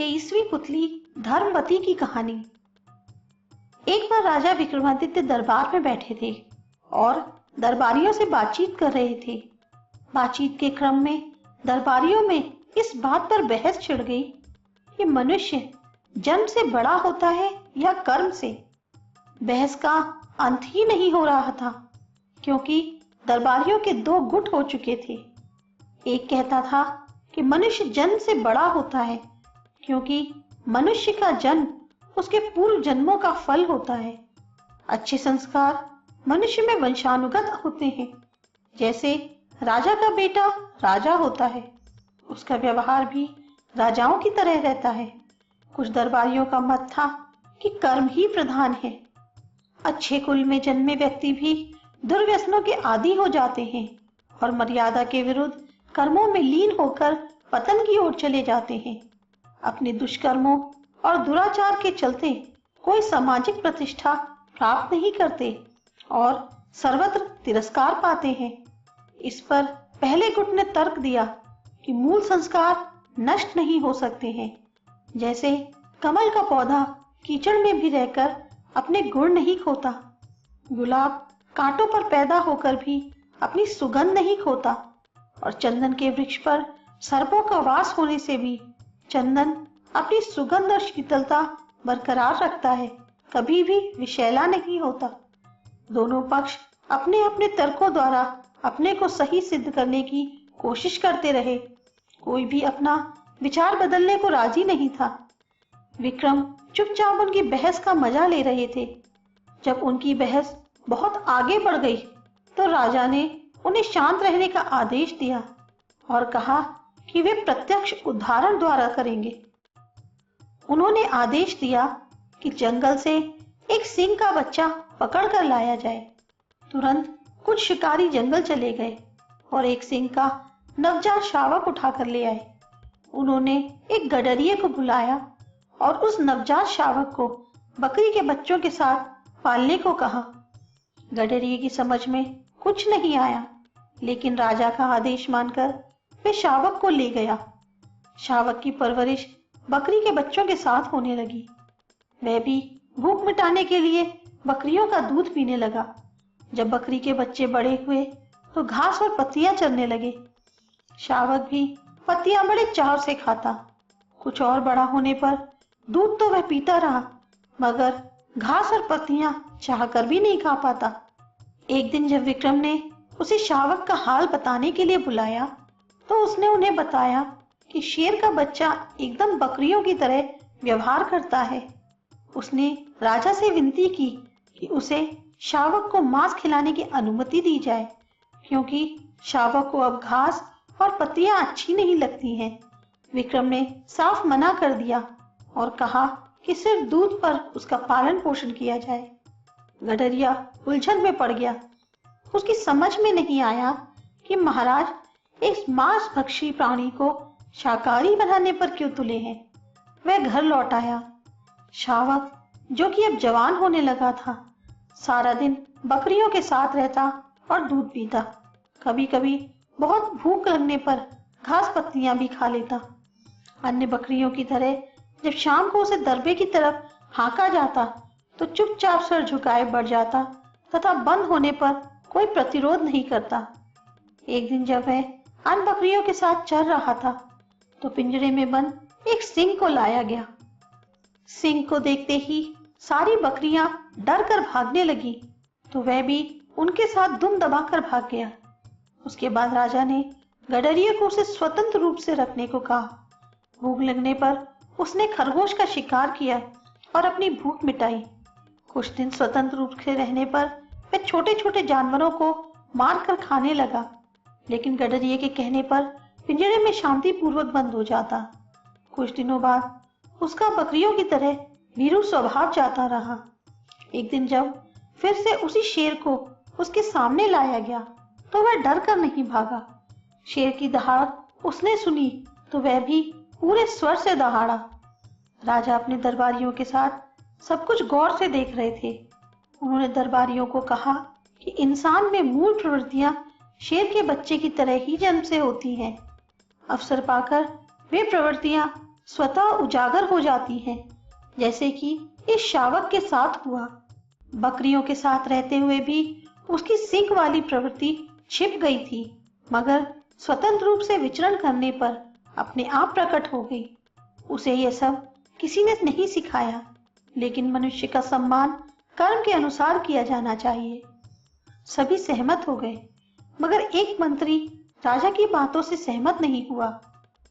23वीं पुतली धर्मवती की कहानी। एक बार राजा विक्रमादित्य दरबार में बैठे थे और दरबारियों से बातचीत कर रहे थे। बातचीत के क्रम में दरबारियों में इस बात पर बहस छिड़ गई कि मनुष्य जन्म से बड़ा होता है या कर्म से। बहस का अंत ही नहीं हो रहा था, क्योंकि दरबारियों के दो गुट हो चुके थे। एक कहता था कि मनुष्य जन्म से बड़ा होता है, क्योंकि मनुष्य का जन्म उसके पूर्व जन्मों का फल होता है। अच्छे संस्कार मनुष्य में वंशानुगत होते हैं। जैसे राजा का बेटा राजा होता है, उसका व्यवहार भी राजाओं की तरह रहता है। कुछ दरबारियों का मत था कि कर्म ही प्रधान है। अच्छे कुल में जन्मे व्यक्ति भी दुर्व्यसनों के आदी हो जाते हैं और मर्यादा के विरुद्ध कर्मों में लीन होकर पतन की ओर चले जाते हैं। अपने दुष्कर्मों और दुराचार के चलते कोई सामाजिक प्रतिष्ठा प्राप्त नहीं करते और सर्वत्र तिरस्कार पाते हैं। इस पर पहले गुट ने तर्क दिया कि मूल संस्कार नष्ट नहीं हो सकते हैं। जैसे कमल का पौधा कीचड़ में भी रहकर अपने गुण नहीं खोता, गुलाब कांटों पर पैदा होकर भी अपनी सुगंध नहीं खोता, और चंदन के वृक्ष पर सर्पों का वास होने से भी चंदन अपनी सुगंध और शीतलता बरकरार रखता है, कभी भी विषैला नहीं होता। दोनों पक्ष अपने अपने तर्कों द्वारा अपने को सही सिद्ध करने की कोशिश करते रहे। कोई भी अपना विचार बदलने को राजी नहीं था। विक्रम चुपचाप उनकी बहस का मजा ले रहे थे। जब उनकी बहस बहुत आगे बढ़ गई तो राजा ने उन्हें शांत रहने का आदेश दिया और कहा कि वे प्रत्यक्ष उदाहरण द्वारा करेंगे। उन्होंने आदेश दिया कि जंगल से एक सिंह का बच्चा पकड़ कर लाया जाए। तुरंत कुछ शिकारी जंगल चले गए और एक सिंह का नवजात शावक उठाकर ले आए। उन्होंने एक गडरिये को बुलाया और उस नवजात शावक को बकरी के बच्चों के साथ पालने को कहा। गडरिये की समझ में कुछ नहीं आया, लेकिन राजा का आदेश मानकर वे शावक को ले गया। शावक की परवरिश बकरी के बच्चों के साथ होने लगी। वह भी भूख मिटाने के लिए बकरियों का दूध पीने लगा। जब बकरी के बच्चे बड़े हुए तो घास और पत्तियां चरने लगे। शावक भी पत्तियां बड़े चाव से खाता। कुछ और बड़ा होने पर दूध तो वह पीता रहा, मगर घास और पत्तियां चाहकर भी नहीं खा पाता। एक दिन जब विक्रम ने उसे शावक का हाल बताने के लिए बुलाया तो उसने उन्हें बताया कि शेर का बच्चा एकदम बकरियों की तरह व्यवहार करता है। उसने राजा से विनती की कि उसे शावक को मांस खिलाने की अनुमति दी जाए, क्योंकि शावक को अब घास और पत्तियां अच्छी नहीं लगती हैं। विक्रम ने साफ मना कर दिया और कहा कि सिर्फ दूध पर उसका पालन पोषण किया जाए। गडरिया उलझन में पड़ गया। उसकी समझ में नहीं आया कि महाराज इस मांस भक्षी प्राणी को शाकाहारी बनाने पर क्यों तुले हैं। वह घर लौट आया। शावक, जो कि अब जवान होने लगा था, सारा दिन बकरियों के साथ रहता और दूध पीता। कभी कभी बहुत भूख लगने पर घास पत्तियां भी खा लेता। अन्य बकरियों की तरह जब शाम को उसे दरबे की तरफ हाँका जाता तो चुपचाप सर झुकाए बढ़ जाता तथा बंद होने पर कोई प्रतिरोध नहीं करता। एक दिन जब वह अन्य बकरियों के साथ चल रहा था तो पिंजरे में बंद एक सिंह को लाया गया। सिंह को देखते ही सारी बकरियां डर कर भागने लगी तो वह भी उनके साथ दुम दबाकर भाग गया। उसके बाद राजा ने गडरिये को उसे स्वतंत्र रूप से रखने को कहा। भूख लगने पर उसने खरगोश का शिकार किया और अपनी भूख मिटाई। कुछ दिन स्वतंत्र रूप से रहने पर वह छोटे छोटे जानवरों को मार कर खाने लगा, लेकिन गडरिये के कहने पर पिंजरे में शांति पूर्वक बंद हो जाता। कुछ दिनों बाद उसका बकरियों की तरह भीरू स्वभाव जाता रहा। एक दिन जब फिर से उसी शेर को उसके सामने लाया गया तो वह डर कर नहीं भागा। शेर की दहाड़ उसने सुनी तो वह भी पूरे स्वर से दहाड़ा। राजा अपने दरबारियों के साथ सब कुछ गौर से देख रहे थे। उन्होंने दरबारियों को कहा कि इंसान में मूल प्रवृत्तियां शेर के बच्चे की तरह ही जन्म से होती हैं। अवसर पाकर वे प्रवृत्तियां स्वतः उजागर हो जाती हैं, जैसे कि इस शावक के साथ हुआ। बकरियों के साथ रहते हुए भी उसकी सींग वाली प्रवृत्ति छिप गई थी, मगर स्वतंत्र रूप से विचरण करने पर अपने आप प्रकट हो गई। उसे यह सब किसी ने नहीं सिखाया, लेकिन मनुष्य का सम्मान कर्म के अनुसार किया जाना चाहिए। सभी सहमत हो गए, मगर एक मंत्री राजा की बातों से सहमत नहीं हुआ।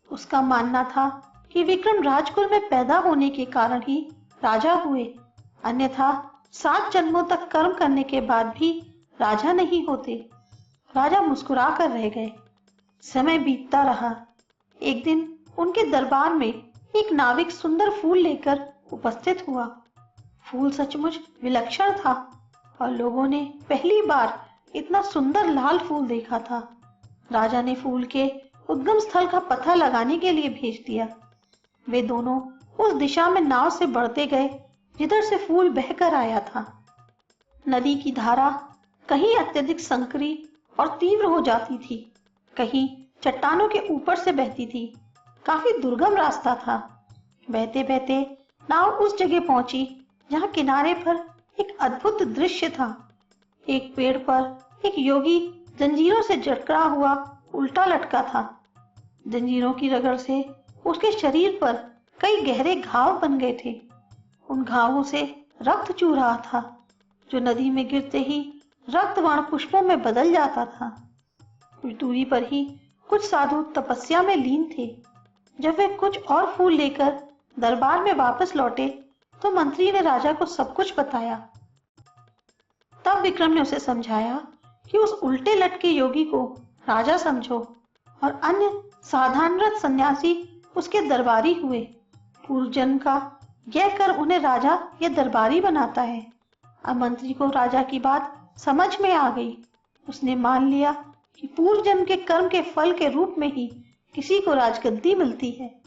उसका मानना था कि विक्रम राजकुल में पैदा होने के कारण ही राजा हुए, अन्यथा 7 जन्मों तक कर्म करने के बाद भी राजा नहीं होते। राजा मुस्कुरा कर रह गए। समय बीतता रहा। एक दिन उनके दरबार में एक नाविक सुंदर फूल लेकर उपस्थित हुआ। फूल सचमुच विलक्षण था और लोगों ने पहली बार इतना सुंदर लाल फूल देखा था। राजा ने फूल के उद्गम स्थल का पता लगाने के लिए भेज दिया। वे दोनों उस दिशा में नाव से बढ़ते गए जिधर से फूल बहकर आया था। नदी की धारा कहीं अत्यधिक संकरी और तीव्र हो जाती थी, कहीं चट्टानों के ऊपर से बहती थी। काफी दुर्गम रास्ता था। बहते बहते नाव उस जगह पहुंची जहां किनारे पर एक अद्भुत दृश्य था। एक पेड़ पर एक योगी जंजीरों से जकड़ा हुआ उल्टा लटका था। जंजीरों की रगड़ से उसके शरीर पर कई गहरे घाव बन गए थे। उन घावों से रक्त चू रहा था, जो नदी में गिरते ही रक्तवान पुष्पों में बदल जाता था। कुछ दूरी पर ही कुछ साधु तपस्या में लीन थे। जब वे कुछ और फूल लेकर दरबार में वापस लौटे तो मंत्री ने राजा को सब कुछ बताया। तब विक्रम ने उसे समझाया कि उस उल्टे लटके योगी को राजा समझो और अन्य साधारण सन्यासी उसके दरबारी हुए। पूर्व जन्म का यह कर उन्हें राजा या दरबारी बनाता है। अब मंत्री को राजा की बात समझ में आ गई। उसने मान लिया कि पूर्व जन्म के कर्म के फल के रूप में ही किसी को राजगद्दी मिलती है।